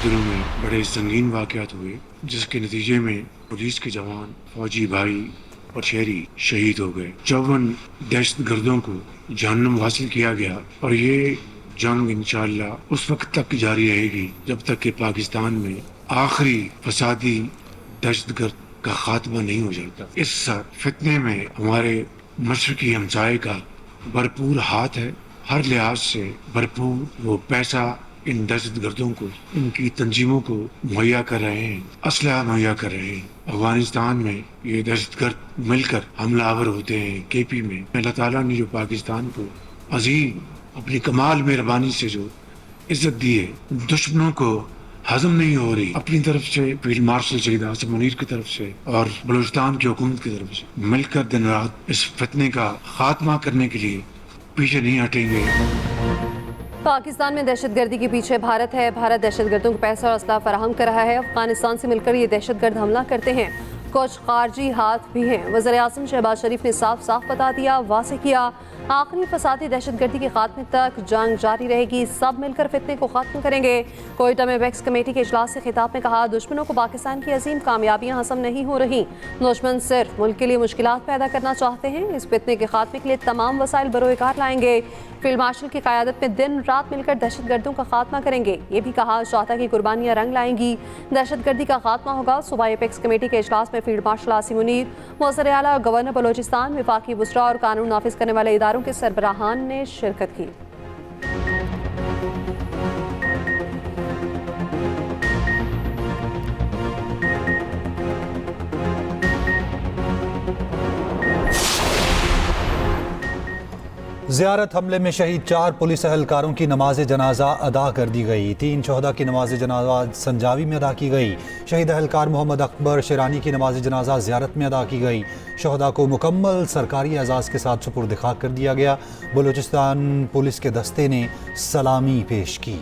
दिनों में बड़े संगीन वाक़यात हुए, जिसके नतीजे में पुलिस के जवान, फौजी भाई और शहरी शहीद हो गए। 54 दहशतगर्दों को जहन्नुम हासिल किया गया और ये जंग इंशाअल्लाह उस वक्त तक जारी रहेगी जब तक कि पाकिस्तान में आखिरी फसादी दहशतगर्द का खात्मा नहीं हो जाता। इस फितने में हमारे मशरकी हमसाये का भरपूर हाथ है। हर लिहाज से भरपूर वो पैसा इन दहशतगर्दों को, इनकी तंजीमों को मुहैया कर रहे हैं, असलहा मुहैया कर रहे हैं। अफगानिस्तान में ये दहशतगर्द मिलकर हमलावर होते हैं। केपी में अल्लाह ताला ने जो पाकिस्तान को अजीम अपनी कमाल मेहरबानी से जो इज्जत दी है, दुश्मनों को हजम नहीं हो रही। अपनी तरफ से फील्ड मार्शल शहीद आसिम मुनीर की तरफ से और बलूचिस्तान की हुकूमत की तरफ से मिलकर दिन रात इस फितने का खात्मा करने के लिए पीछे नहीं हटेंगे। पाकिस्तान में दहशतगर्दी के पीछे भारत है। भारत दहशतगर्दों को पैसा और असलाह फराहम कर रहा है। अफगानिस्तान से मिलकर ये दहशतगर्द हमला करते हैं। कुछ खारजी हाथ भी हैं। वज़ीर आज़म शहबाज शरीफ ने साफ साफ बता दिया, वाज़ेह किया, आखिरी फसादी दहशतगर्दी के खात्मे तक जंग जारी रहेगी। सब मिलकर फितने को खत्म करेंगे। कोयटा में वैक्स कमेटी के इजलास से खिताब में कहा, दुश्मनों को पाकिस्तान की अजीम कामयाबियां हासिल नहीं हो रही। दुश्मन सिर्फ मुल्क के लिए मुश्किलात पैदा करना चाहते हैं। इस फितने के खात्मे के लिए तमाम वसाइल बरोकार लाएंगे। फील्ड मार्शल की क़यादत में दिन रात मिलकर दहशतगर्दों का खात्मा करेंगे। ये भी कहा, शाहता की कुर्बानियां रंग लाएंगी। दहशतगर्दी का खात्मा होगा। सूबाई एपेक्स कमेटी के इजलास में फील्ड मार्शल आसिम मुनीर, वज़ीर आला, गवर्नर बलोचिस्तान, विफाकी वुज़रा और कानून नाफिज करने वाले इदारों के सरबराहान ने शिरकत की। ज़ियारत हमले में शहीद 4 पुलिस अहलकारों की नमाज जनाजा अदा कर दी गई। 3 शहदा की नमाज जनाजा संजावी में अदा की गई। शहीद अहलकार मोहम्मद अकबर शेरानी की नमाज जनाजा ज़ियारत में अदा की गई। शहदा को मुकम्मल सरकारी एजाज़ के साथ सुपुर्द खाक कर दिया गया। बलूचिस्तान पुलिस के दस्ते ने सलामी पेश की।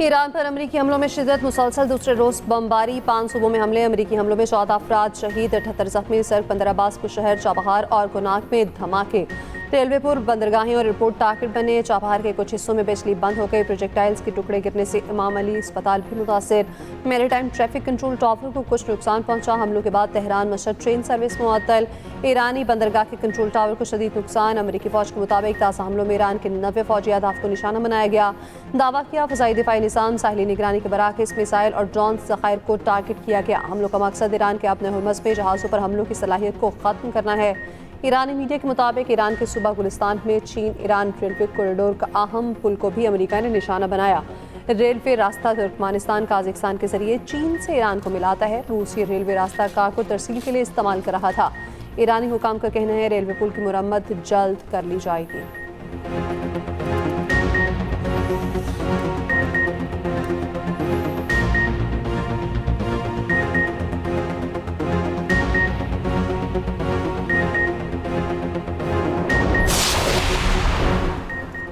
ईरान पर अमरीकी हमलों में शिदत मुसलसल दूसरे रोज बमबारी। 5 सूबों में हमले। अमरीकी हमलों में 14 अफराद शहीद, 78 जख्मी। सर बंदरअब्बास बुशहर, चाबहार और कोनाक में धमाके। रेलवेपुर, बंदरगाहें और एयरपोर्ट टारगेट बने। चाबहार के कुछ हिस्सों में बिजली बंद हो गई। प्रोजेक्टाइल्स के टुकड़े गिरने से इमाम अली अस्पताल भी मुतासिर। मैरीटाइम ट्रैफिक कंट्रोल टावर को कुछ नुकसान पहुंचा। हमलों के बाद तेहरान मशहद ट्रेन सर्विस मुअत्तल। ईरानी बंदरगाह के कंट्रोल टावर को शदीद नुकसान। अमरीकी फौज के मुताबिक ताज़ा हमलों में ईरान के 90 फौजी अहदाफ को निशाना बनाया गया। दावा किया, फ़ज़ाई दिफाई निज़ाम, साहिली निगरानी के बराकिस मिसाइल और ड्रोन ज़खायर को टारगेट किया गया। हमलों का मकसद ईरान के अपने हुर्मस में जहाज़ों पर हमलों की सलाहियत को ख़त्म करना है। ईरानी मीडिया के मुताबिक ईरान के सूबा गुलिस्तान में चीन ईरान रेलवे कॉरिडोर का अहम पुल को भी अमेरिका ने निशाना बनाया। रेलवे रास्ता तुर्कमानिस्तान काज़ाकिस्तान के जरिए चीन से ईरान को मिलाता है। रूस ये रेलवे रास्ता कारगो तरसील के लिए इस्तेमाल कर रहा था। ईरानी हुकाम का कहना है रेलवे पुल की मुरम्मत जल्द कर ली जाएगी।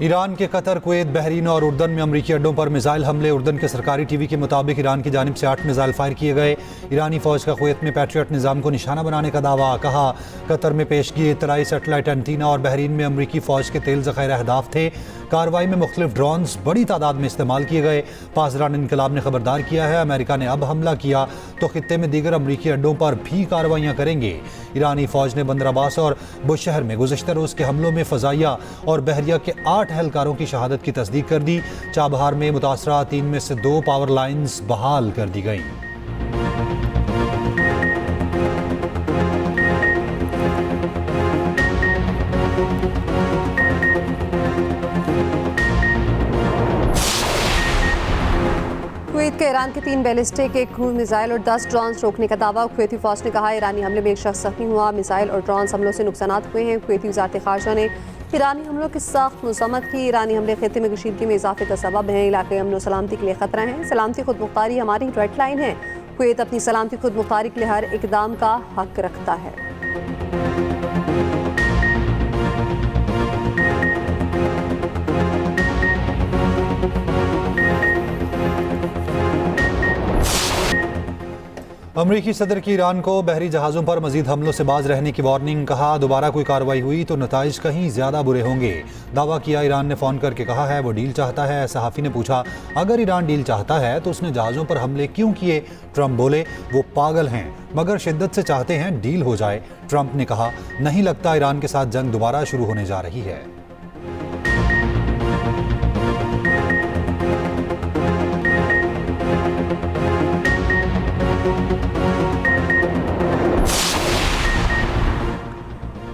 ईरान के कतर, कुवैत, बहरीन और उर्दन में अमरीकी अड्डों पर मिसाइल हमले। उर्दन के सरकारी टीवी के मुताबिक ईरान की जानिब से 8 मिसाइल फायर किए गए। ईरानी फौज का कुवैत में पैट्रियट निज़ाम को निशाना बनाने का दावा। कहा, कतर में पेशगी इत्तलाई सैटेलाइट एंटीना और बहरीन में अमरीकी फौज के तेल ज़खायर अहदाफ थे। कार्रवाई में मुख्तलिफ ड्रोन्स बड़ी तादाद में इस्तेमाल किए गए। पासदारान इनकलाब ने खबरदार किया है, अमेरिका ने अब हमला किया तो खित्ते में दीगर अमरीकी अड्डों पर भी कार्रवाइयाँ करेंगे। ईरानी फौज ने बंदर अब्बास और बुशहर में गुज़श्ता रोज़ के हमलों में फ़ज़ाइया और बहरिया के 8 एहलकारों की शहादत की तस्दीक कर दी। चाबहार में मुतासरा 3 में से 2 पावर लाइन्स बहाल कर दी गई। कुवैत के ईरान के 3 बैलिस्टिक, 1 क्रूज मिसाइल और 10 ड्रोन रोकने का दावा। कुवैती फौज ने कहा, ईरानी हमले में 1 शख्स जख्मी हुआ। मिसाइल और ड्रोन हमलों से नुकसान हुए हैं। कुवैती वज़ारत ख़ारजा ने ईरानी हमलों की सख्त मज़म्मत की। ईरानी हमले खित्ते में कशीदगी में इजाफे का सबब हैं। इलाके अमन और सलामती के लिए खतरा है। सलामती खुद मुख्तारी हमारी रेड लाइन है। कुवैत अपनी सलामती खुद मुख्तारी के लिए हर इकदाम का हक रखता है। अमरीकी सदर की ईरान को बहरी जहाज़ों पर मजीद हमलों से बाज रहने की वार्निंग। कहा दोबारा कोई कार्रवाई हुई तो नताइज कहीं ज़्यादा बुरे होंगे। दावा किया ईरान ने फ़ोन करके कहा है वो डील चाहता है। सहाफ़ी ने पूछा अगर ईरान डील चाहता है तो उसने जहाज़ों पर हमले क्यों किए। ट्रंप बोले वो पागल हैं मगर शिद्दत से चाहते हैं डील हो जाए। ट्रंप ने कहा नहीं लगता ईरान के साथ जंग दोबारा शुरू होने जा रही है।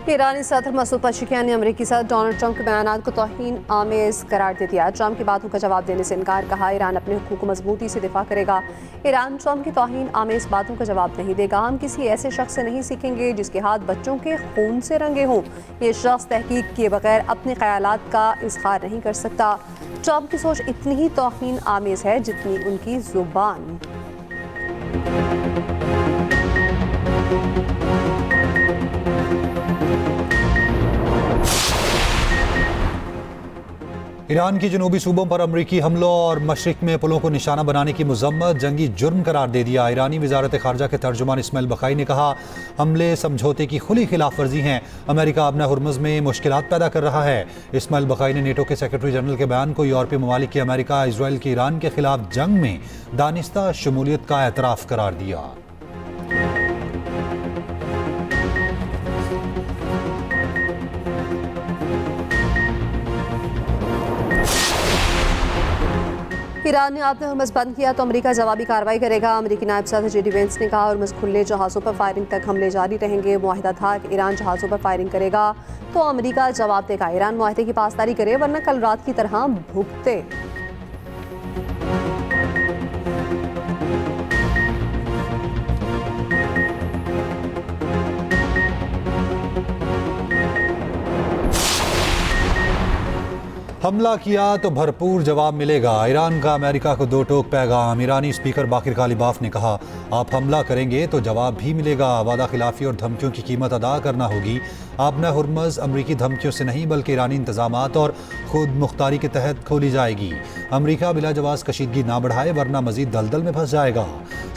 ईरानी सदर मसूद पशेकियान ने अमेरिकी सदर डोनाल्ड ट्रंप के बयान को तौहीन आमेज करार दे दिया। ट्रंप की बातों का जवाब देने से इनकार। कहा ईरान अपने हुकूक को मजबूती से दिफा करेगा। ईरान ट्रंप की तौहीन आमेज बातों का जवाब नहीं देगा। हम किसी ऐसे शख्स से नहीं सीखेंगे जिसके हाथ बच्चों के खून से रंगे हों। ये शख्स तहकीक किए बगैर अपने ख्यालात का इजहार नहीं कर सकता। ट्रंप की सोच इतनी ही तौहीन आमेज है जितनी उनकी जुबान। ईरान की जनूबी सूबों पर अमरीकी हमलों और मशरिक में पुलों को निशाना बनाने की मजम्मत जंगी जुर्म करार दे दिया। ईरानी वजारत खारजा के तर्जुमान इस्माइल बखाई ने कहा हमले समझौते की खुली खिलाफ वर्जी हैं। अमेरिका अपना हुर्मुज़ में मुश्किलात पैदा कर रहा है। इस्माइल बखाई ने नेटो के सेक्रेटरी जनरल के बयान को यूरोपीय ममालिक की अमेरिका इसराइल की ईरान के खिलाफ जंग में दानिस्ता शमूलियत का एतराफ़ करार दिया। ईरान ने आपने हुर्मुज़ बंद किया तो अमेरिका जवाबी कार्रवाई करेगा। अमेरिकी नायब सदर जेडी वेंस ने कहा हुर्मुज़ खुले जहाज़ों पर फायरिंग तक हमले जारी रहेंगे। मुआहिदा था कि ईरान जहाज़ों पर फायरिंग करेगा तो अमेरिका जवाब देगा। ईरान मुआहिदे की पासदारी करे वरना कल रात की तरह भुगते। हमला किया तो भरपूर जवाब मिलेगा। ईरान का अमेरिका को दो टोक पैगाम। ईरानी स्पीकर बाकिर कालिबाफ ने कहा आप हमला करेंगे तो जवाब भी मिलेगा। वादा खिलाफी और धमकियों की कीमत अदा करना होगी। आपना हुर्मुज़ अमरीकी धमकियों से नहीं बल्कि ईरानी इंतजामात और खुद मुख्तारी के तहत खोली जाएगी। अमरीका बिला जवाज़ कशीदगी ना बढ़ाए वरना मजीद दलदल में फंस जाएगा।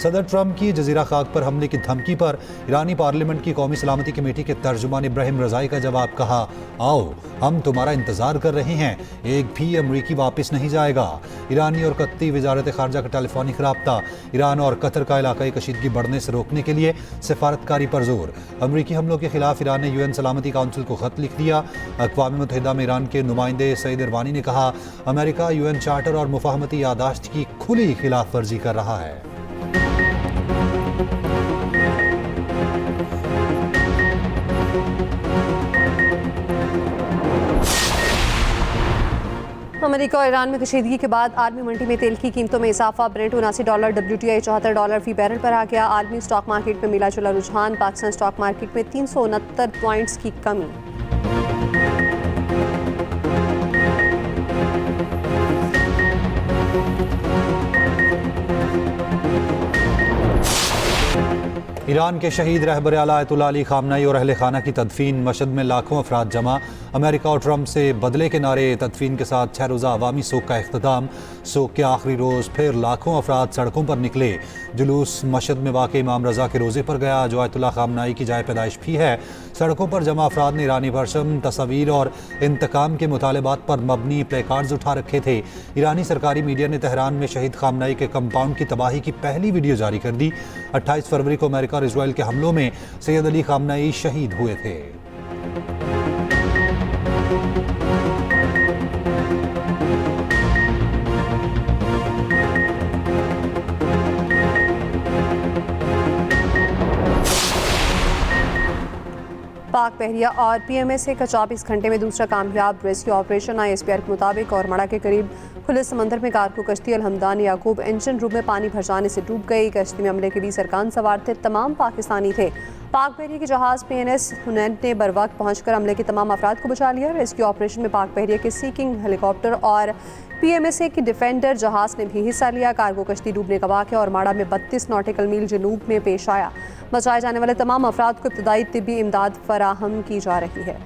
सदर ट्रंप की जजीरा खाक पर हमले की धमकी पर ईरानी पार्लियामेंट की कौमी सलामती कमेटी के तर्जुमान इब्राहिम रज़ाई का जवाब। कहा आओ हम तुम्हारा इंतजार कर रहे हैं। एक भी अमरीकी वापस नहीं जाएगा। ईरानी और कत्ती वजारत खारजा का टेलीफोनिक राब्ता। ईरान और कतर का इलाकाई कशीदगी बढ़ने से रोकने के लिए सिफारतकारी पर जोर। अमरीकी हमलों के खिलाफ ईरान ने यूएन सलामती काउंसिल को खत लिख दिया। अक़वाम मुत्तहिदा में ईरान के नुमाइंदे सईद इरवानी ने कहा अमेरिका यूएन चार्टर और मुफाहमती यादाश्त की खुली खिलाफ वर्जी कर रहा है। अमेरिका और ईरान में कशीदगी के बाद आलमी मंडी में तेल की कीमतों में इजाफा। ब्रेंट $79, WTI $74 फी बैरल पर आ गया। आलमी स्टॉक मार्केट में मिला जुला रुझान। पाकिस्तान स्टॉक मार्केट में 369 पॉइंट्स की कमी। ईरान के शहीद रहबर आला आयतुल्लाह अली खामनाई और अहले खाना की तदफीन। मशहद में लाखों अफराद जमा। अमेरिका और ट्रंप से बदले के नारे। तदफीन के साथ 6 रोज़ा अवामी सोग का इख्तिताम। सोग के आखिरी रोज़ फिर लाखों अफराद सड़कों पर निकले। जुलूस मशहद में वाक़ इमाम रज़ा के रोज़े पर गया जो आयतुल्लाह खामनाई की जाए पैदाइश भी है। सड़कों पर जमा अफराद ने ईरानी परचम, तस्वीर और इंतकाम के मुतालबात पर मबनी प्ले कार्ड्स उठा रखे थे। ईरानी सरकारी मीडिया ने तेहरान में शहीद खामनाई के कंपाउंड की तबाही की पहली वीडियो जारी कर दी। 28 फरवरी को अमेरिका और इसराइल के हमलों में सैयद अली खामनाई शहीद हुए थे। पाक बहरिया और PMSA का 24 घंटे में दूसरा कामयाब रेस्क्यू ऑपरेशन। ISPR के मुताबिक और मड़ा के करीब खुले समंदर में कारको कश्ती अलहमदान याकूब इंजन रूम में पानी भर जाने से डूब गई। कश्ती में अमले के 20 अरकान सवार थे। तमाम पाकिस्तानी थे। पाक बहरिया के जहाज़ PNS हुनैन ने बर वक्त पहुंचकर अमले के तमाम अफराद को बचा लिया। रेस्क्यू ऑपरेशन में पाक बहरिया के सीकिंग हेलीकॉप्टर और PMSA की डिफेंडर जहाज़ ने भी हिस्सा लिया। कार्गो कश्ती डूबने का वाक़या और माड़ा में 32 नॉटिकल मील जनूब में पेश आया। बचाए जाने वाले तमाम अफराद को इब्तदाई तिब्बी इमदाद फराहम की जा रही है।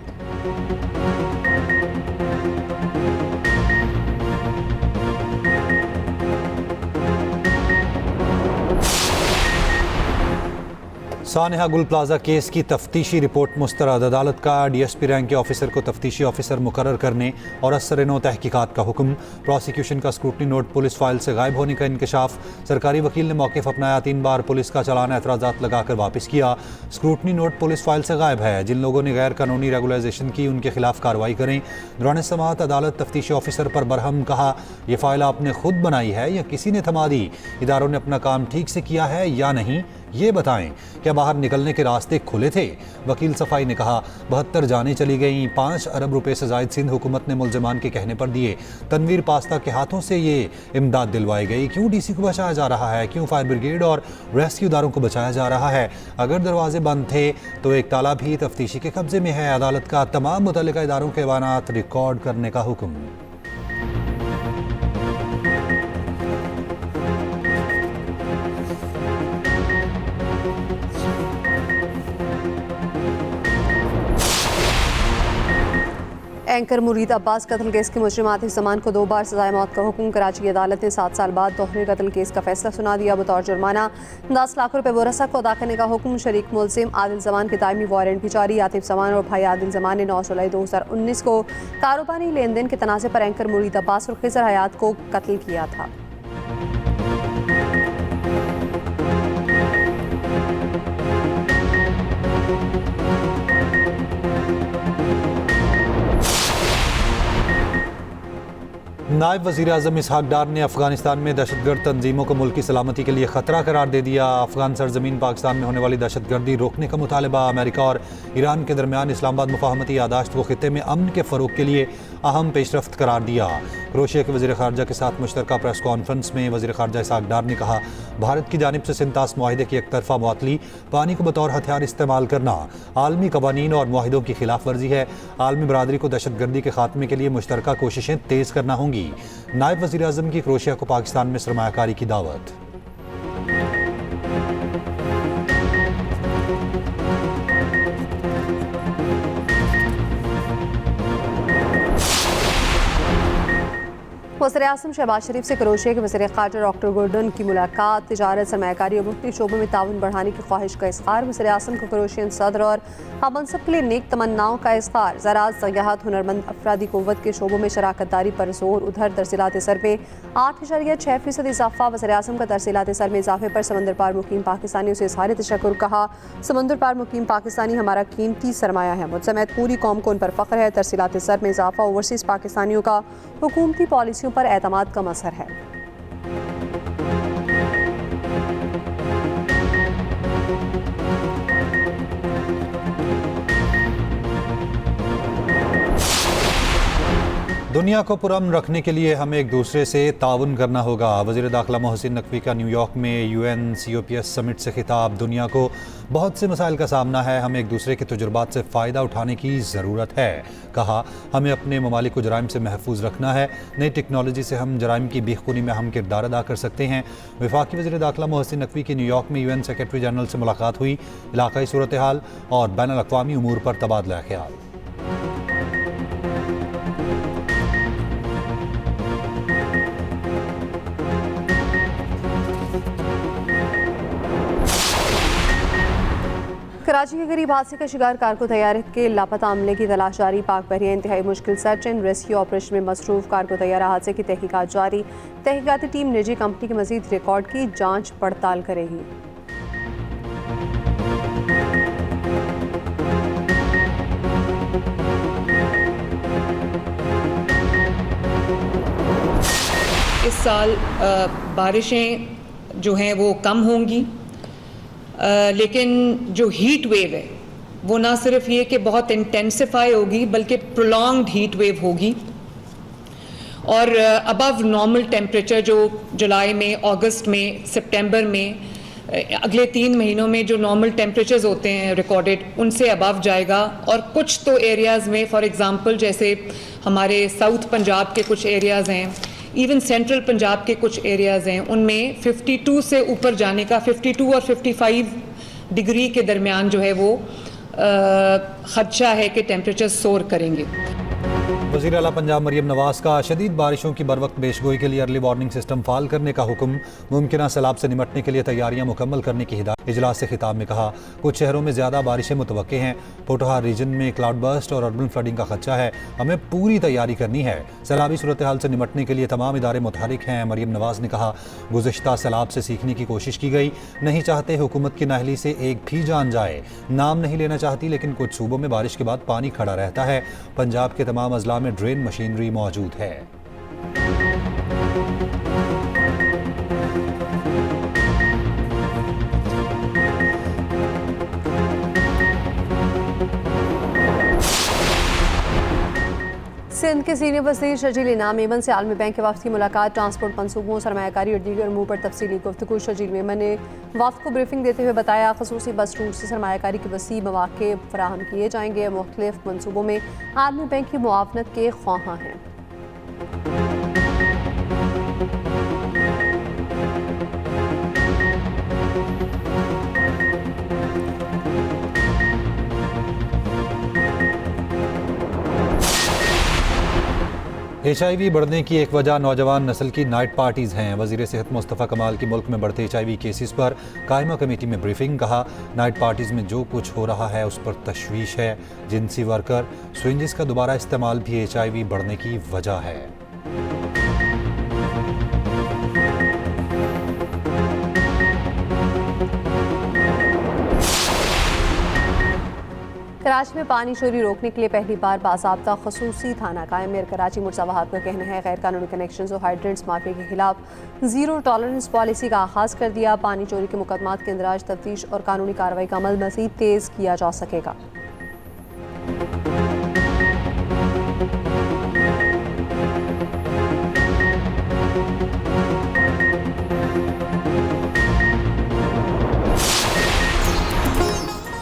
सानेहा गुल प्लाजा केस की तफ्तीशी रिपोर्ट मुस्तरद। अदालत का डीएसपी रैंक के ऑफिसर को तफ्तीशी ऑफिसर मुकर्रर करने और असर-ए-नौ तहकीकात का हुक्म। प्रोसिक्यूशन का स्क्रूटनी नोट पुलिस फाइल से गायब होने का इंकशाफ। सरकारी वकील ने मौक़िफ़ अपनाया, 3 बार पुलिस का चालान एतराज़ात लगाकर वापस किया। स्क्रूटनी नोट पुलिस फाइल से गायब है। जिन लोगों ने गैर कानूनी रेगुलाइजेशन की उनके खिलाफ कार्रवाई करें। दौरान समाअत अदालत तफ्तीशी ऑफिसर पर बरहम, कहा ये फाइल आपने खुद बनाई है या किसी ने थमा दी? इदारों ने अपना काम ठीक से किया है या नहीं, ये बताएं। क्या बाहर निकलने के रास्ते खुले थे? वकील सफाई ने कहा 72 जानें चली गईं। 5 अरब रुपए से जायद सिंध हुकूमत ने मुल्ज़िमान के कहने पर दिए। तनवीर पास्ता के हाथों से ये इमदाद दिलवाई गई। क्यों डीसी को बचाया जा रहा है? क्यों फायर ब्रिगेड और रेस्क्यू इदारों को बचाया जा रहा है? अगर दरवाजे बंद थे तो एक ताला भी तफ्तीशी के कब्जे में है। अदालत का तमाम मुतल्लिका इदारों के बयानात रिकॉर्ड करने का हुक्म। एंकर मुरीद अब्बास कत्ल केस के मुजरिम आतिफ जमान को 2 बार सजाए मौत का हुक्म। कराची की अदालत ने 7 साल बाद दोहरे कत्ल केस का फैसला सुना दिया। बतौर जुर्माना 10 लाख रुपए वरसा को अदा करने का हुक्म। शरीक मुल्जिम आदिल जमान के दायमी वारंट भी जारी। आतिफ जमान और भाई आदिल जमान ने 9 जुलाई 2019 को कारोबारी लेन देन के तनाज़े पर एंकर मुरीद अब्बास और खिजर हयात को कत्ल किया था। नायब वज़ीर आज़म इसहाक डार ने अफगानिस्तान में दहशतगर्द तंजीमों को मुल्की सलामती के लिए ख़तरा करार दे दिया। अफगान सरजमीन पाकिस्तान में होने वाली दहशतगर्दी रोकने का मुतालबा। अमेरिका और ईरान के दरमियान इस्लामाबाद मुफाहमती यादाश्त को खित्ते में अमन के फ़रोग के लिए अहम पेशरफ्त करार दिया। क्रोएशिया के वज़ीर ख़ारजा के साथ मुश्तरका प्रेस कॉन्फ्रेंस में वज़ीर ख़ारजा इसहाक डार ने कहा भारत की जानिब से सिंतास मुआहिदे की एकतरफा मुअत्तली, पानी को बतौर हथियार इस्तेमाल करना आलमी कवानीन और मुआहिदों की खिलाफ वर्जी है। आलमी बरादरी को दहशतगर्दी के खात्मे के लिए मुश्तरका कोशिशें तेज़ करना होंगी। नायब वज़ीर आज़म की क्रोएशिया को पाकिस्तान में सरमायाकारी की दावत। वज़ीर-ए-आज़म शहबाज शरीफ से क्रोएशिया के वज़ीर ख़ारजा डॉक्टर गोर्डन की मुलाकात। तिजारत, सरमायाकारी और मुख्तलिफ शोबों में ताउन बढ़ाने की ख्वाहिश का इज़हार। वज़ीर-ए-आज़म को क्रोएशियन सदर और हम मनसब के लिए नेक तमन्नाओं का इज़हार। ज़राअत, सयाहत, हुनरमंद अफरादी क़ुव्वत के शोबों में शराकत दारी पर जोर। उधर तरसीलात सर में 8.6% इजाफा। वज़ीर-ए-आज़म का तरसीलात सर में इजाफे पर समंदर पार मुकीम पाकिस्तानियों से इज़हार तशक्कुर। कहा समंदर पार मुकीम पाकिस्तानी हमारा कीमती सरमाया है। मुझ समेत पूरी कौम को उन पर फ़ख्र है। तरसीलात सर में इजाफा ओवरसीज़ पाकिस्तानियों का हुकूमती पॉलिसियों पर एतमाद का असर है। दुनिया को पुरअमन रखने के लिए हमें एक दूसरे से ताउन करना होगा। वज़ीर दाखिला मोहसिन नकवी का न्यूयॉर्क में UN COPS समिट से खिताब। दुनिया को बहुत से मसाइल का सामना है, हमें एक दूसरे के तजुर्बात से फ़ायदा उठाने की ज़रूरत है। कहा हमें अपने ममालिक को जराइम से महफूज रखना है। नई टेक्नोलॉजी से हम जराइम की बेखूनी में हम किरदार अदा कर सकते हैं। वफाकी वज़ीर दाखिला मोहसिन नकवी की न्यूयॉर्क में UN सेक्रेटरी जनरल से मुलाकात हुई। इलाकाई सूरत हाल और बैनुल अक़वामी उमूर पर तबादला ख्याल। कराची के करीब हादसे का शिकार कार को तैयार के लापता अमले की तलाश जारी। पाक बहरिया इंतहाई मुश्किल सर्च एंड रेस्क्यू ऑपरेशन में मसरूफ। कार को तैयार हादसे की तहकीकात जारी। तहकीकाती टीम निजी कंपनी की मजीद रिकॉर्ड की जांच पड़ताल करेगी। इस साल बारिशें जो हैं वो कम होंगी, लेकिन जो हीट वेव है वो ना सिर्फ ये कि बहुत इंटेंसिफाई होगी बल्कि प्रोलॉन्ग्ड हीट वेव होगी और अबव नॉर्मल टेम्परेचर जो जुलाई में, अगस्त में, सितंबर में, अगले 3 महीनों में जो नॉर्मल टेम्परेचर्स होते हैं रिकॉर्डेड उनसे अबव जाएगा। और कुछ तो एरियाज़ में, फॉर एग्ज़ाम्पल जैसे हमारे साउथ पंजाब के कुछ एरियाज़ हैं, इवन सेंट्रल पंजाब के कुछ एरियाज़ हैं, उनमें 52 से ऊपर जाने का, 52 और 55 डिग्री के दरमियान जो है वो खदशा है कि टेम्परेचर सोर करेंगे। वज़ीर आला पंजाब मरियम नवाज़ का शदीद बारिशों की बरवक्त पेशगोई के लिए अर्ली वार्निंग सिस्टम फाल करने का हुक्म। मुमकिना सैलाब से निमटने के लिए तैयारियां मुकम्मल करने की हिदायत। इजलास से खिताब में कहा, कुछ शहरों में ज़्यादा बारिशें मुतवक्के हैं। पोटोहार रीजन में क्लाउड बर्स्ट और अर्बन फ्लडिंग का खदशा है। हमें पूरी तैयारी करनी है। सैलाबी सूरत हाल से निपटने के लिए तमाम इदारे मुतहरिक हैं। मरीम नवाज ने कहा, गुज़िश्ता सैलाब से सीखने की कोशिश की गई। नहीं चाहते हुकूमत की नाअहली से एक भी जान जाए। नाम नहीं लेना चाहती, लेकिन कुछ सूबों में बारिश के बाद पानी खड़ा रहता है। पंजाब के तमाम अजला में ड्रेन मशीनरी मौजूद है। सिंध के सीनियर वज़ीर शजील इनाम मेमन से आलमी बैंक के वफ़द की मुलाकात। ट्रांसपोर्ट मनसूबों, सरमायाकारी और दीगर अमूर पर तफसीली गुफ्तगू। शजील मेमन ने वफ़द को ब्रीफिंग देते हुए बताया, खसूसी बस रूट से सरमायाकारी के वसी मौक़े फराहम किए जाएंगे। मुख्तलिफ मनसूबों में आलमी बैंक की मुआवनत के ख्वाहां हैं। HIV बढ़ने की एक वजह नौजवान नस्ल की नाइट पार्टीज़ हैं। वज़ीर सेहत मुस्तफ़ा कमाल की मुल्क में बढ़ते HIV केसेस पर कायमा कमेटी में ब्रीफिंग। कहा, नाइट पार्टीज़ में जो कुछ हो रहा है उस पर तशवीश है। जिनसी वर्कर स्विंजेस का दोबारा इस्तेमाल भी HIV बढ़ने की वजह है। कराची में पानी चोरी रोकने के लिए पहली बार बाज़ाब्ता खसूसी थाना कायम। मेयर कराची मुर्तज़ा वहाब का कहना है, गैर कानूनी कनेक्शन और हाइड्रेंट्स माफिया के खिलाफ ज़ीरो टॉलरेंस पॉलिसी का आगाज़ कर दिया। पानी चोरी के मुकदमात के इंदराज, तफ्तीश और कानूनी कार्रवाई का अमल मज़ीद तेज़ किया जा सकेगा।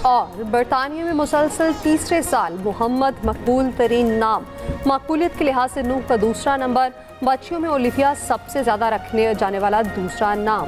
और बरतानिया में मुसलसल तीसरे साल मोहम्मद मकबूल तरीन नाम। मकबूलियत के लिहाज से नूह का दूसरा नंबर। बच्चियों में ओलिविया सबसे ज़्यादा रखने जाने वाला दूसरा नाम।